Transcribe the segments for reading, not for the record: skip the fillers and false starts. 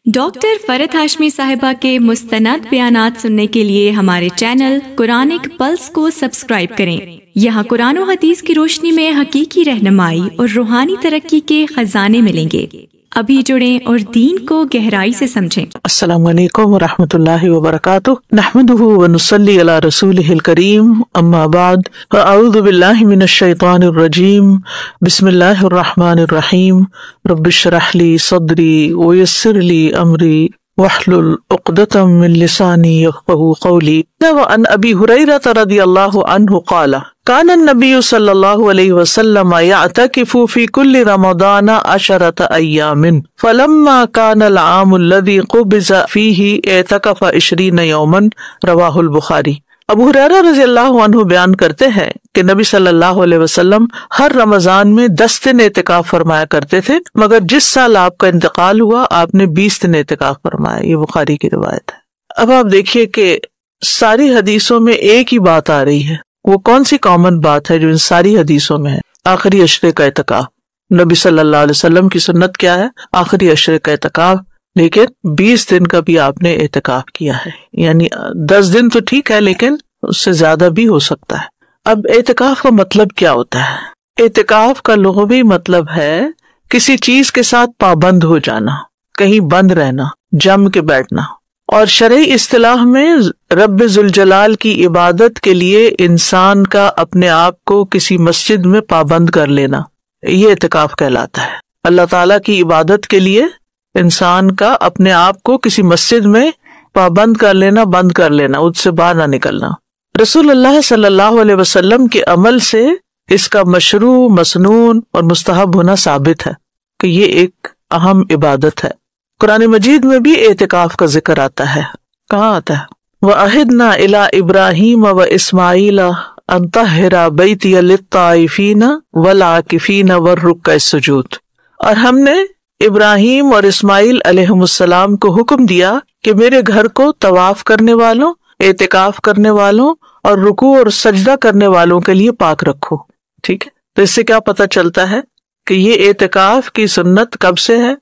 Doctor فرحت ہاشمی صاحبہ کے مستند بیانات سننے کے لیے ہمارے چینل قرآنک پلس کو سبسکرائب کریں۔ یہاں قرآن و حدیث کی روشنی میں حقیقی رہنمائی اور روحانی ترقی کے خزانے ملیں گے۔ ابھی جڑیں اور دین کو گہرائی سے سمجھیں۔ السلام علیکم ورحمۃ اللہ وبرکاتہ، نحمده ونصلی علی رسولہ الکریم، اما بعد فاعوذ باللہ من الشیطان الرجیم، بسم اللہ الرحمن الرحیم، رب اشرح لی صدری ویسر لی امری واحلل عقدۃ من لسانی یفقہوا قولی۔ وعن ابی ہریرہ رضی اللہ عنہ قال كان النبي صلی اللہ علیہ وسلم يعتكف في كل رمضان 10 أيام فلما كان العام الذي قبض فيه اعتكف 20 يوما، رواہ البخاری۔ ابو ہریرہ رضی اللہ عنہ بیان کرتے ہیں کہ نبی صلی اللہ علیہ وسلم ہر رمضان میں 10 دن اعتکاف فرمایا کرتے تھے، مگر جس سال آپ کا انتقال ہوا آپ نے 20 دن اعتکاف فرمایا۔ یہ بخاری کی روایت ہے۔ اب آپ دیکھیے کہ ساری حدیثوں میں ایک ہی بات آ رہی ہے، وہ کون سی کامن بات ہے جو ان ساری حدیثوں میں ہے؟ آخری عشرے کا اعتکاف۔ نبی صلی اللہ علیہ وسلم کی سنت کیا ہے؟ آخری عشرے کا اعتکاف، لیکن 20 دن کا بھی آپ نے اعتکاف کیا ہے، یعنی 10 دن تو ٹھیک ہے لیکن اس سے زیادہ بھی ہو سکتا ہے۔ اب اعتکاف کا مطلب کیا ہوتا ہے؟ اعتکاف کا لغوی مطلب ہے کسی چیز کے ساتھ پابند ہو جانا، کہیں بند رہنا، جم کے بیٹھنا، اور شرعی اصطلاح میں رب ذوالجلال کی عبادت کے لیے انسان کا اپنے آپ کو کسی مسجد میں پابند کر لینا، یہ اعتکاف کہلاتا ہے۔ اللہ تعالیٰ کی عبادت کے لیے انسان کا اپنے آپ کو کسی مسجد میں پابند کر لینا، بند کر لینا، اس سے باہر نہ نکلنا۔ رسول اللہ صلی اللہ علیہ وسلم کے عمل سے اس کا مشروع، مسنون اور مستحب ہونا ثابت ہے کہ یہ ایک اہم عبادت ہے۔ قرآن مجید میں بھی اعتکاف کا ذکر آتا ہے۔ کہاں آتا ہے؟ وَعَهِدْنَا إِلَىٰ إِبْرَاهِيمَ وَإِسْمَاعِيلَ أَن طَهِّرَ بَيْتِيَ لِلطَّائِفِينَ وَالْعَاكِفِينَ وَالرُّكَّعِ السُّجُودِ، اور ہم نے ابراہیم اور اسماعیل علیہم السلام کو حکم دیا کہ میرے گھر کو طواف کرنے والوں، اعتکاف کرنے والوں اور رکوع اور سجدہ کرنے والوں کے لیے پاک رکھو۔ ٹھیک ہے، تو اس سے کیا پتہ چلتا ہے کہ یہ اعتکاف کی سنت کب سے ہے؟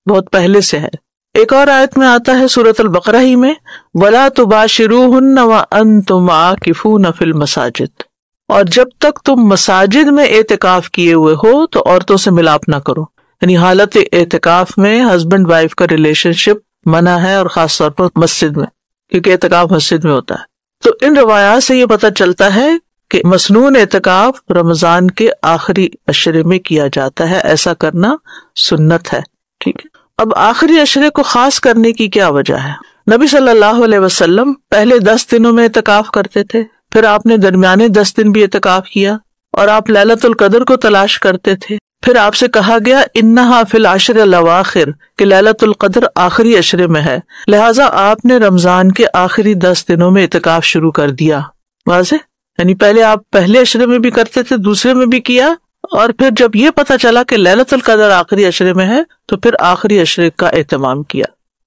بہت پہلے سے ہے۔ ایک اور آیت میں آتا ہے سورۃ البقرہ ہی میں، وَلَا تُبَاشِرُوهُنَّ وَأَنْتُمْ عَاكِفُونَ فِي الْمَسَاجِدِ، اور جب تک تم مساجد میں اعتکاف کیے ہوئے ہو تو عورتوں سے ملاپ نہ کرو، یعنی حالت اعتکاف میں ہسبینڈ وائف کا ریلیشن شپ منع ہے، اور خاص طور پر مسجد میں، کیونکہ اعتکاف مسجد میں ہوتا ہے۔ تو ان روایات سے یہ پتہ چلتا ہے کہ مسنون اعتکاف رمضان کے آخری عشرے میں کیا جاتا ہے، ایسا کرنا سنت ہے۔ ٹھیک ہے، اب آخری عشرے کو خاص کرنے کی کیا وجہ ہے؟ نبی صلی اللہ علیہ وسلم پہلے 10 دنوں میں اعتکاف کرتے تھے، پھر آپ نے درمیانے 10 دن بھی اعتکاف کیا، اور آپ لیلۃ القدر کو تلاش کرتے تھے۔ پھر آپ سے کہا گیا انہا فی العشر الاواخر، کہ لیلۃ القدر آخری عشرے میں ہے، لہٰذا آپ نے رمضان کے آخری 10 دنوں میں اعتکاف شروع کر دیا۔ واضح؟ یعنی پہلے آپ پہلے عشرے میں بھی کرتے تھے، دوسرے میں بھی کیا، اور پھر جب یہ پتہ چلا کہ لیلۃ القدر آخری عشرے میں ہے تو پھر آخری عشرے کا اہتمام کیا۔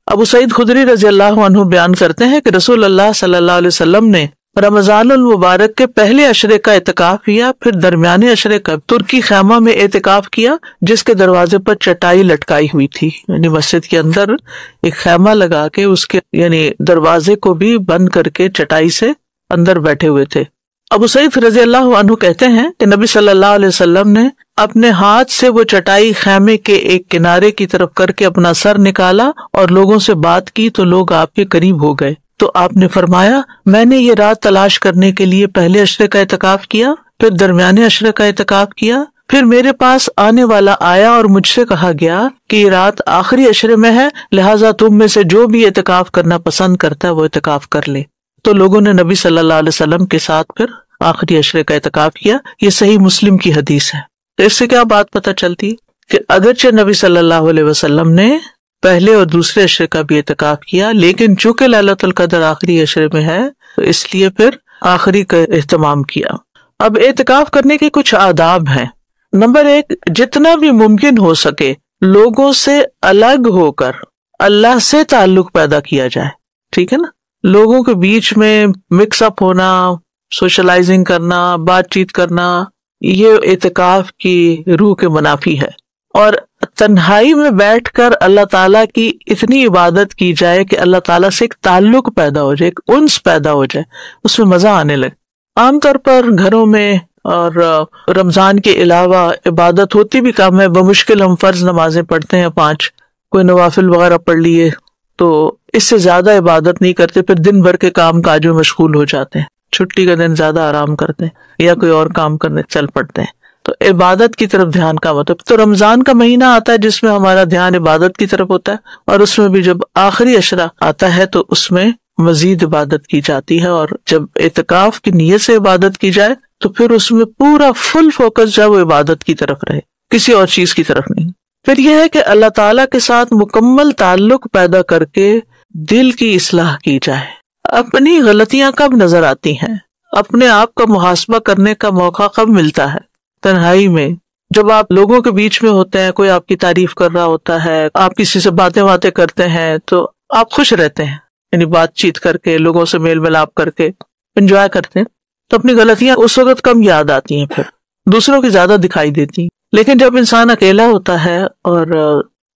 ابو سعید خدری رضی اللہ عنہ بیان کرتے ہیں کہ رسول اللہ صلی اللہ علیہ وسلم نے رمضان المبارک کے پہلے عشرے کا اعتکاف کیا، پھر درمیانے عشرے کا ترکی خیمہ میں اعتکاف کیا، جس کے دروازے پر چٹائی لٹکائی ہوئی تھی، یعنی مسجد کے اندر ایک خیمہ لگا کے اس کے یعنی دروازے کو بھی بند کر کے چٹائی سے اندر بیٹھے ہوئے تھے۔ ابو سعید رضی اللہ عنہ کہتے ہیں کہ نبی صلی اللہ علیہ وسلم نے اپنے ہاتھ سے وہ چٹائی خیمے کے ایک کنارے کی طرف کر کے اپنا سر نکالا اور لوگوں سے بات کی تو لوگ آپ کے قریب ہو گئے، تو آپ نے فرمایا میں نے یہ رات تلاش کرنے کے لیے پہلے عشرے کا اعتکاف کیا، پھر درمیانے عشرے کا اعتکاف کیا، پھر میرے پاس آنے والا آیا اور مجھ سے کہا گیا کہ یہ رات آخری عشرے میں ہے، لہٰذا تم میں سے جو بھی اعتکاف کرنا پسند کرتا ہے وہ اعتکاف کر لے۔ تو لوگوں نے نبی صلی اللہ علیہ وسلم کے ساتھ پھر آخری عشرے کا اعتکاف کیا۔ یہ صحیح مسلم کی حدیث ہے۔ تو اس سے کیا بات پتہ چلتی کہ اگرچہ نبی صلی اللہ علیہ وسلم نے پہلے اور دوسرے عشرے کا بھی اعتکاف کیا، لیکن چونکہ لیلۃ القدر آخری عشرے میں ہے تو اس لیے پھر آخری کا اہتمام کیا۔ اب اعتکاف کرنے کے کچھ آداب ہیں۔ نمبر 1، جتنا بھی ممکن ہو سکے لوگوں سے الگ ہو کر اللہ سے تعلق پیدا کیا جائے۔ ٹھیک ہے نا، لوگوں کے بیچ میں مکس اپ ہونا، سوشلائزنگ کرنا، بات چیت کرنا، یہ اعتکاف کی روح کے منافی ہے۔ اور تنہائی میں بیٹھ کر اللہ تعالیٰ کی اتنی عبادت کی جائے کہ اللہ تعالیٰ سے ایک تعلق پیدا ہو جائے، ایک انس پیدا ہو جائے، اس میں مزہ آنے لگے۔ عام طور پر گھروں میں اور رمضان کے علاوہ عبادت ہوتی بھی کم ہے، بمشکل ہم فرض نمازیں پڑھتے ہیں 5، کوئی نوافل وغیرہ پڑھ لیے، تو اس سے زیادہ عبادت نہیں کرتے، پھر دن بھر کے کام کاج میں مشغول ہو جاتے ہیں، چھٹی کا دن زیادہ آرام کرتے ہیں یا کوئی اور کام کرنے چل پڑتے ہیں۔ تو عبادت کی طرف دھیان کا مطلب، تو رمضان کا مہینہ آتا ہے جس میں ہمارا دھیان عبادت کی طرف ہوتا ہے، اور اس میں بھی جب آخری عشرہ آتا ہے تو اس میں مزید عبادت کی جاتی ہے، اور جب اعتکاف کی نیت سے عبادت کی جائے تو پھر اس میں پورا فل فوکس جو ہے وہ عبادت کی طرف رہے، کسی اور چیز کی طرف نہیں۔ پھر یہ ہے کہ اللہ تعالیٰ کے ساتھ مکمل تعلق پیدا کر کے دل کی اصلاح کی جائے۔ اپنی غلطیاں کب نظر آتی ہیں، اپنے آپ کا محاسبہ کرنے کا موقع کب ملتا ہے؟ تنہائی میں، جب آپ لوگوں کے بیچ میں ہوتے ہیں، کوئی آپ کی تعریف کر رہا ہوتا ہے، آپ کسی سے باتیں کرتے ہیں تو آپ خوش رہتے ہیں، یعنی بات چیت کر کے، لوگوں سے میل ملاپ کر کے انجوائے کرتے ہیں، تو اپنی غلطیاں اس وقت کم یاد آتی ہیں، پھر دوسروں کی زیادہ دکھائی دیتی ہیں۔ لیکن جب انسان اکیلا ہوتا ہے اور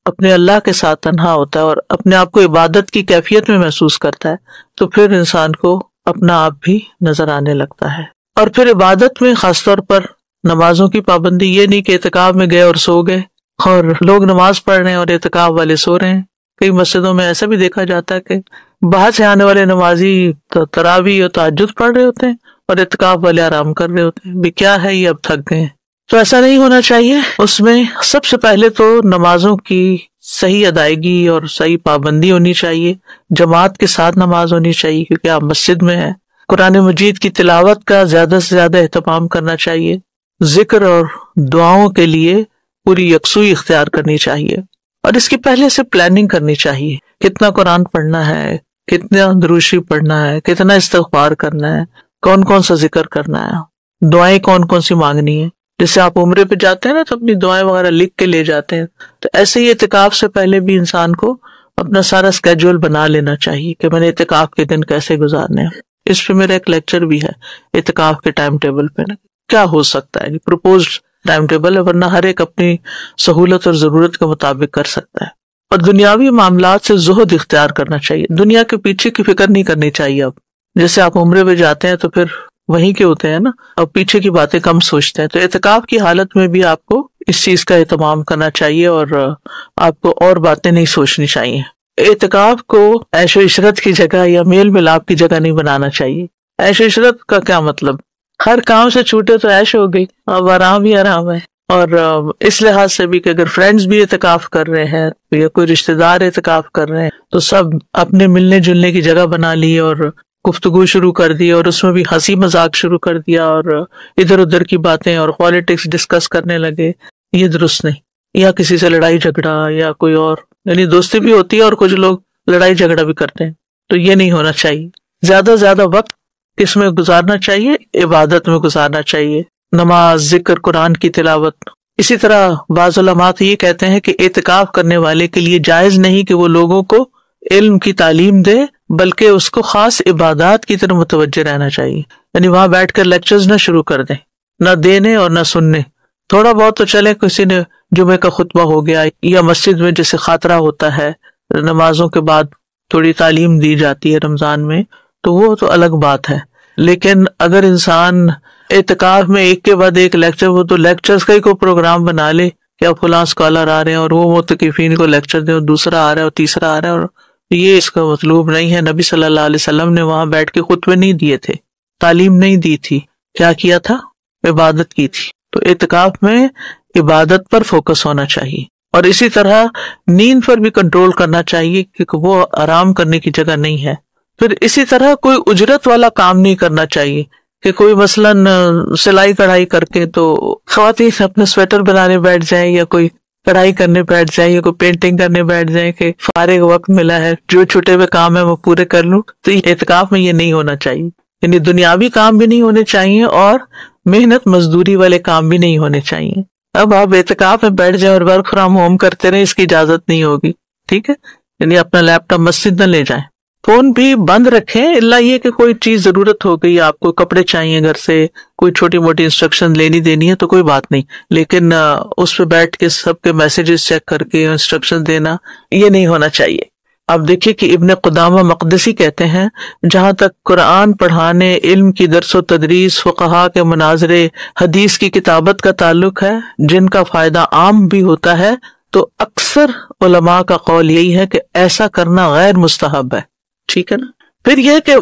اپنے اللہ کے ساتھ تنہا ہوتا ہے اور اپنے آپ کو عبادت کی کیفیت میں محسوس کرتا ہے تو پھر انسان کو اپنا آپ بھی نظر آنے لگتا ہے۔ اور پھر عبادت میں خاص طور پر نمازوں کی پابندی، یہ نہیں کہ اعتکاف میں گئے اور سو گئے، اور لوگ نماز پڑھ رہے ہیں اور اعتکاف والے سو رہے ہیں۔ کئی مسجدوں میں ایسا بھی دیکھا جاتا ہے کہ باہر سے آنے والے نمازی تراویح اور تہجد پڑھ رہے ہوتے ہیں اور اعتکاف والے آرام کر رہے ہوتے ہیں، بھی کیا ہے یہ، اب تھک گئے ہیں۔ تو ایسا نہیں ہونا چاہیے۔ اس میں سب سے پہلے تو نمازوں کی صحیح ادائیگی اور صحیح پابندی ہونی چاہیے، جماعت کے ساتھ نماز ہونی چاہیے کیونکہ آپ مسجد میں ہیں، قرآن مجید کی تلاوت کا زیادہ سے زیادہ اہتمام کرنا چاہیے، ذکر اور دعاؤں کے لیے پوری یکسوئی اختیار کرنی چاہیے، اور اس کی پہلے سے پلاننگ کرنی چاہیے، کتنا قرآن پڑھنا ہے، کتنا درود شریف پڑھنا ہے، کتنا استغفار کرنا ہے، کون کون سا ذکر کرنا ہے، دعائیں کون کون سی مانگنی ہے۔ جیسے آپ عمرے پہ جاتے ہیں نا تو اپنی دعائیں وغیرہ لکھ کے لے جاتے ہیں، تو ایسے ہی اعتکاف سے پہلے بھی انسان کو اپنا سارا اسکیجول بنا لینا چاہیے کہ میں نے اعتکاف کے دن کیسے گزارنے ہیں۔ اس پہ میرا ایک لیکچر بھی ہے اعتکاف کے ٹائم ٹیبل پہ نا، کیا ہو سکتا ہے، پروپوزڈ ٹائم ٹیبل ہے، ورنہ ہر ایک اپنی سہولت اور ضرورت کے مطابق کر سکتا ہے۔ اور دنیاوی معاملات سے زہد اختیار کرنا چاہیے، دنیا کے پیچھے کی فکر نہیں کرنی چاہیے۔ اب جیسے آپ عمرے پہ جاتے ہیں تو پھر وہیں کے ہوتے ہیں نا، اور پیچھے کی باتیں کم سوچتے ہیں، تو اعتکاف کی حالت میں بھی آپ کو اس چیز کا اہتمام کرنا چاہیے اور آپ کو اور باتیں نہیں سوچنی چاہیے۔ اعتکاف کو عیش و عشرت کی جگہ یا میل ملاپ کی جگہ نہیں بنانا چاہیے۔ عیش و عشرت کا کیا مطلب، ہر کام سے چھوٹے تو عیش ہو گئی، اب آرام ہی آرام ہے۔ اور اس لحاظ سے بھی کہ اگر فرینڈز بھی اعتکاف کر رہے ہیں یا کوئی رشتہ دار اعتکاف کر رہے ہیں تو سب اپنے ملنے جلنے کی جگہ بنا لی اور گفتگو شروع کر دی، اور اس میں بھی ہنسی مذاق شروع کر دیا اور ادھر ادھر کی باتیں اور پالیٹکس ڈسکس کرنے لگے، یہ درست نہیں۔ یا کسی سے لڑائی جھگڑا یا کوئی اور، یعنی دوستی بھی ہوتی ہے اور کچھ لوگ لڑائی جھگڑا بھی کرتے ہیں، تو یہ نہیں ہونا چاہیے۔ زیادہ سے زیادہ وقت کس میں گزارنا چاہیے، عبادت میں گزارنا چاہیے، نماز، ذکر، قرآن کی تلاوت۔ اسی طرح بعض علماء یہ کہتے ہیں کہ اعتکاف کرنے والے کے لیے جائز نہیں کہ وہ لوگوں کو علم کی تعلیم دے، بلکہ اس کو خاص عبادات کی طرف متوجہ رہنا چاہیے، یعنی وہاں بیٹھ کر لیکچرز نہ شروع کر دیں، نہ دینے اور نہ سننے۔ تھوڑا بہت تو چلے، کسی نے جمعے کا خطبہ ہو گیا یا مسجد میں جیسے خاطرہ ہوتا ہے، نمازوں کے بعد تھوڑی تعلیم دی جاتی ہے رمضان میں، تو وہ تو الگ بات ہے۔ لیکن اگر انسان اعتکاف میں ایک کے بعد ایک لیکچر، وہ تو لیکچرز کا ہی کوئی پروگرام بنا لے کہ اب فلاں اسکالر آ رہے ہیں اور وہ معتکفین کو لیکچر دیں، اور دوسرا آ رہا ہے اور تیسرا آ رہا ہے، اور یہ اس کا مطلوب نہیں ہے۔ نبی صلی اللہ علیہ وسلم نے وہاں بیٹھ کے خطبے نہیں دیے تھے، تعلیم نہیں دی تھی، کیا کیا تھا؟ عبادت کی تھی۔ تو اعتکاف میں عبادت پر فوکس ہونا چاہیے، اور اسی طرح نیند پر بھی کنٹرول کرنا چاہیے کیونکہ وہ آرام کرنے کی جگہ نہیں ہے۔ پھر اسی طرح کوئی اجرت والا کام نہیں کرنا چاہیے کہ کوئی مثلاً سلائی کڑھائی کر کے، تو خواتین اپنے سویٹر بنانے بیٹھ جائیں یا کوئی کڑھائی کرنے بیٹھ جائیں یا کوئی پینٹنگ کرنے بیٹھ جائیں کہ فارغ وقت ملا ہے، جو چھوٹے ہوئے کام ہے وہ پورے کر لوں۔ تو اعتکاف میں یہ نہیں ہونا چاہیے، یعنی دنیاوی کام بھی نہیں ہونے چاہیے اور محنت مزدوری والے کام بھی نہیں ہونے چاہیے۔ اب آپ اعتکاف میں بیٹھ جائیں اور ورک فرام ہوم کرتے رہیں، اس کی اجازت نہیں ہوگی، ٹھیک ہے؟ یعنی اپنا لیپ ٹاپ مسجد نہ لے جائیں، فون بھی بند رکھیں، الا یہ کہ کوئی چیز ضرورت ہو گئی، آپ کو کپڑے چاہیے گھر سے، کوئی چھوٹی موٹی انسٹرکشن لینی دینی ہے تو کوئی بات نہیں، لیکن اس پہ بیٹھ کے سب کے میسیجز چیک کر کے انسٹرکشن دینا یہ نہیں ہونا چاہیے۔ آپ دیکھیے کہ ابن قدامہ مقدسی کہتے ہیں جہاں تک قرآن پڑھانے، علم کی درس و تدریس، فقہا کے مناظرے، حدیث کی کتابت کا تعلق ہے، جن کا فائدہ عام بھی ہوتا ہے، تو اکثر علماء کا قول یہی ہے کہ ایسا کرنا غیر مستحب ہے، ٹھیک ہے نا۔ پھر یہ کہ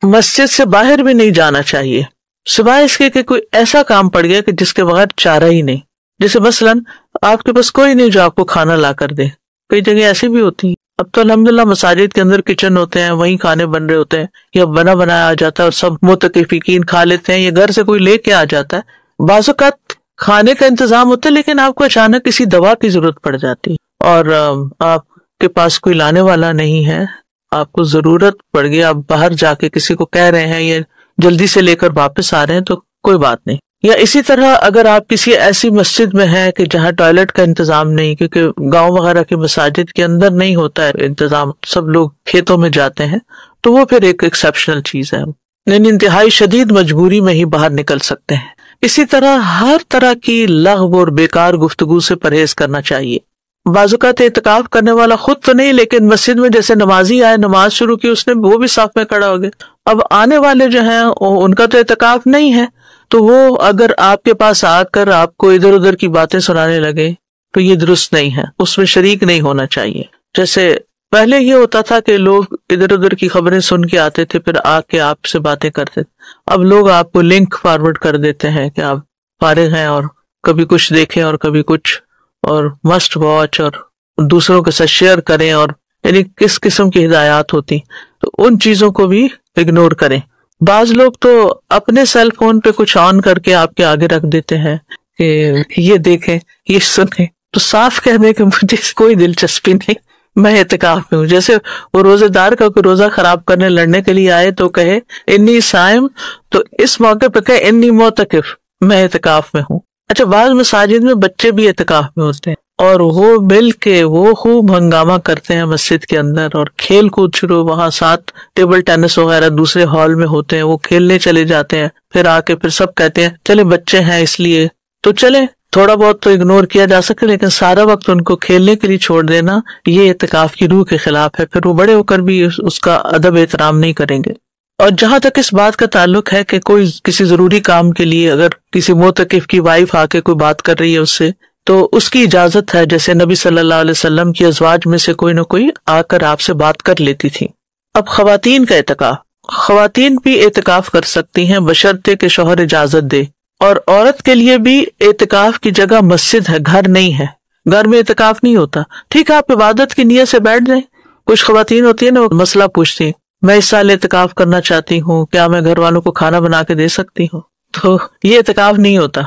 مسجد سے باہر بھی نہیں جانا چاہیے سوائے اس کے کہ کوئی ایسا کام پڑ گیا کہ جس کے بغیر چارہ ہی نہیں، جیسے مثلاً آپ کے پاس کوئی نہیں جو آپ کو کھانا لا کر دے، کئی جگہ ایسی بھی ہوتی ہیں۔ اب تو الحمدللہ مساجد کے اندر کچن ہوتے ہیں، وہیں کھانے بن رہے ہوتے ہیں، یا بنا بنایا آ جاتا ہے اور سب متکفین کھا لیتے ہیں، یا گھر سے کوئی لے کے آ جاتا ہے۔ بعض اوقات کھانے کا انتظام ہوتا ہے لیکن آپ کو اچانک کسی دوا کی ضرورت پڑ جاتی ہے اور آپ کے پاس کوئی لانے والا نہیں ہے، آپ کو ضرورت پڑ گئی، آپ باہر جا کے کسی کو کہہ رہے ہیں یا جلدی سے لے کر واپس آ رہے ہیں تو کوئی بات نہیں۔ یا اسی طرح اگر آپ کسی ایسی مسجد میں ہیں کہ جہاں ٹوائلٹ کا انتظام نہیں، کیونکہ گاؤں وغیرہ کی مساجد کے اندر نہیں ہوتا ہے انتظام، سب لوگ کھیتوں میں جاتے ہیں، تو وہ پھر ایک ایکسیپشنل چیز ہے، یعنی انتہائی شدید مجبوری میں ہی باہر نکل سکتے ہیں۔ اسی طرح ہر طرح کی لغو اور بیکار گفتگو سے پرہیز کرنا چاہیے۔ بعض اوقات اعتکاف کرنے والا خود تو نہیں، لیکن مسجد میں جیسے نمازی آئے، نماز شروع کی، اس نے وہ بھی صف میں کھڑا ہو گیا، اب آنے والے جو ہیں ان کا تو اعتکاف نہیں ہے، تو وہ اگر آپ کے پاس آ کر آپ کو ادھر ادھر کی باتیں سنانے لگے تو یہ درست نہیں ہے، اس میں شریک نہیں ہونا چاہیے۔ جیسے پہلے یہ ہوتا تھا کہ لوگ ادھر ادھر کی خبریں سن کے آتے تھے، پھر آ کے آپ سے باتیں کرتے تھے، اب لوگ آپ کو لنک فارورڈ کر دیتے ہیں کہ آپ فارغ ہیں اور کبھی کچھ دیکھیں اور کبھی کچھ، اور مسٹ واچ اور دوسروں کے ساتھ شیئر کریں، اور یعنی کس قسم کی ہدایات ہوتی، تو ان چیزوں کو بھی اگنور کریں۔ بعض لوگ تو اپنے سیل فون پہ کچھ آن کر کے آپ کے آگے رکھ دیتے ہیں کہ یہ دیکھیں، یہ سنیں، تو صاف کہہ دیں کہ مجھے کوئی دلچسپی نہیں، میں اعتکاف میں ہوں۔ جیسے وہ روزے دار کا کوئی روزہ خراب کرنے لڑنے کے لیے آئے تو کہے انی صائم، تو اس موقع پہ کہے انی معتکف، میں اعتکاف میں ہوں۔ اچھا، بعض مساجد میں بچے بھی اعتکاف میں ہوتے ہیں اور وہ مل کے وہ خوب ہنگامہ کرتے ہیں مسجد کے اندر، اور کھیل کود شروع، وہاں ساتھ ٹیبل ٹینس وغیرہ دوسرے ہال میں ہوتے ہیں، وہ کھیلنے چلے جاتے ہیں، پھر آ کے پھر سب کہتے ہیں چلے بچے ہیں اس لیے تو چلے، تھوڑا بہت تو اگنور کیا جا سکے، لیکن سارا وقت ان کو کھیلنے کے لیے چھوڑ دینا یہ اعتکاف کی روح کے خلاف ہے، پھر وہ بڑے ہو کر بھی اس کا ادب احترام نہیں کریں گے۔ اور جہاں تک اس بات کا تعلق ہے کہ کوئی کسی ضروری کام کے لیے اگر کسی معتکف کی وائف آ کے کوئی بات کر رہی ہے اس سے، تو اس کی اجازت ہے، جیسے نبی صلی اللہ علیہ وسلم کی ازواج میں سے کوئی نہ کوئی آ کر آپ سے بات کر لیتی تھی۔ اب خواتین کا اعتکاف، خواتین بھی اعتکاف کر سکتی ہیں بشرطے کہ شوہر اجازت دے، اور عورت کے لیے بھی اعتکاف کی جگہ مسجد ہے، گھر نہیں ہے، گھر میں اعتکاف نہیں ہوتا۔ ٹھیک ہے، آپ عبادت کی نیت سے بیٹھ جائیں۔ کچھ خواتین ہوتی ہیں نا، وہ مسئلہ پوچھتی ہیں، میں اس سال اعتکاف کرنا چاہتی ہوں، کیا میں گھر والوں کو کھانا بنا کے دے سکتی ہوں؟ تو یہ اعتکاف نہیں ہوتا،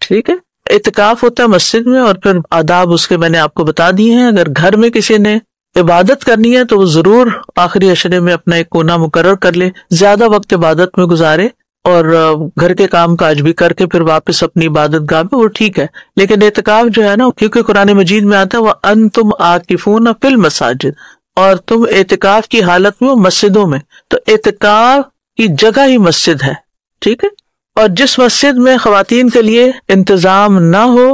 ٹھیک ہے۔ اعتکاف ہوتا ہے مسجد میں، اور پھر آداب اس کے میں نے آپ کو بتا دیے ہیں۔ اگر گھر میں کسی نے عبادت کرنی ہے تو وہ ضرور آخری عشرے میں اپنا ایک کونا مقرر کر لے، زیادہ وقت عبادت میں گزارے، اور گھر کے کام کاج بھی کر کے پھر واپس اپنی عبادت گاہ پہ، وہ ٹھیک ہے۔ لیکن اعتکاف جو ہے نا، کیونکہ قرآن مجید میں آتا ہے وَأَنْتُمْ عَاكِفُونَ فِي الْمَسَاجِدِ، اور تم اعتکاف کی حالت میں مسجدوں میں، تو اعتکاف کی جگہ ہی مسجد ہے، ٹھیک ہے۔ اور جس مسجد میں خواتین کے لیے انتظام نہ ہو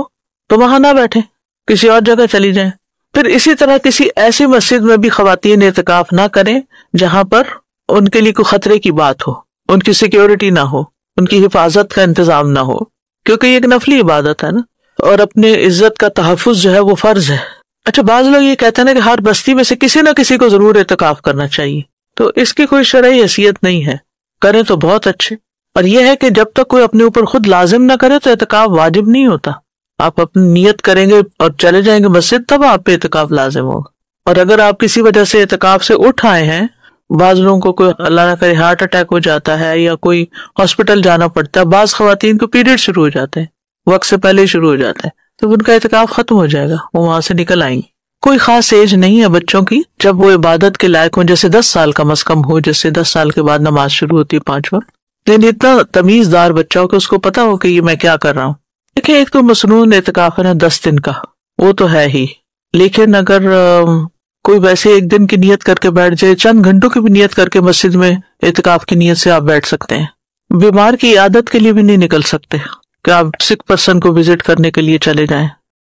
تو وہاں نہ بیٹھیں، کسی اور جگہ چلی جائیں۔ پھر اسی طرح کسی ایسی مسجد میں بھی خواتین اعتکاف نہ کریں جہاں پر ان کے لیے کوئی خطرے کی بات ہو، ان کی سیکیورٹی نہ ہو، ان کی حفاظت کا انتظام نہ ہو، کیونکہ یہ ایک نفلی عبادت ہے نا، اور اپنے عزت کا تحفظ جو ہے وہ فرض ہے۔ اچھا، بعض لوگ یہ کہتے ہیں نا کہ ہر بستی میں سے کسی نہ کسی کو ضرور اعتکاف کرنا چاہیے، تو اس کی کوئی شرعی حیثیت نہیں ہے، کریں تو بہت اچھے۔ اور یہ ہے کہ جب تک کوئی اپنے اوپر خود لازم نہ کرے تو اعتکاف واجب نہیں ہوتا۔ آپ اپنی نیت کریں گے اور چلے جائیں گے مسجد، تب آپ پہ اعتکاف لازم ہوگا۔ اور اگر آپ کسی وجہ سے اعتکاف سے اٹھ آئے ہیں، بعض لوگوں کو کوئی اللہ نہ کرے ہارٹ اٹیک ہو جاتا ہے یا کوئی ہاسپٹل جانا پڑتا ہے، بعض خواتین کو پیریڈ شروع ہو جاتے ہیں، وقت سے پہلے شروع ہو جاتا ہے، تو ان کا اعتکاف ختم ہو جائے گا، وہ وہاں سے نکل آئیں گے۔ کوئی خاص ایج نہیں ہے بچوں کی جب وہ عبادت کے لائق ہوں، جیسے 10 سال کم از کم ہو، جیسے 10 سال کے بعد نماز شروع ہوتی ہے 5 وقت، لیکن اتنا تمیز دار بچہ ہو کہ اس کو پتا ہو کہ یہ میں کیا کر رہا ہوں۔ دیکھیں، ایک تو مصنون اعتکاف ہے نا 10 دن کا، وہ تو ہے ہی، لیکن اگر کوئی ویسے ایک دن کی نیت کر کے بیٹھ جائے، چند گھنٹوں کی بھی نیت کر کے مسجد میں اعتکاف کی نیت سے آپ بیٹھ سکتے ہیں۔ بیمار کی عیادت کے لیے بھی نہیں نکل سکتے کہ آپ سک پرسن کو وزٹ کرنے کے لیے چلے جائیں۔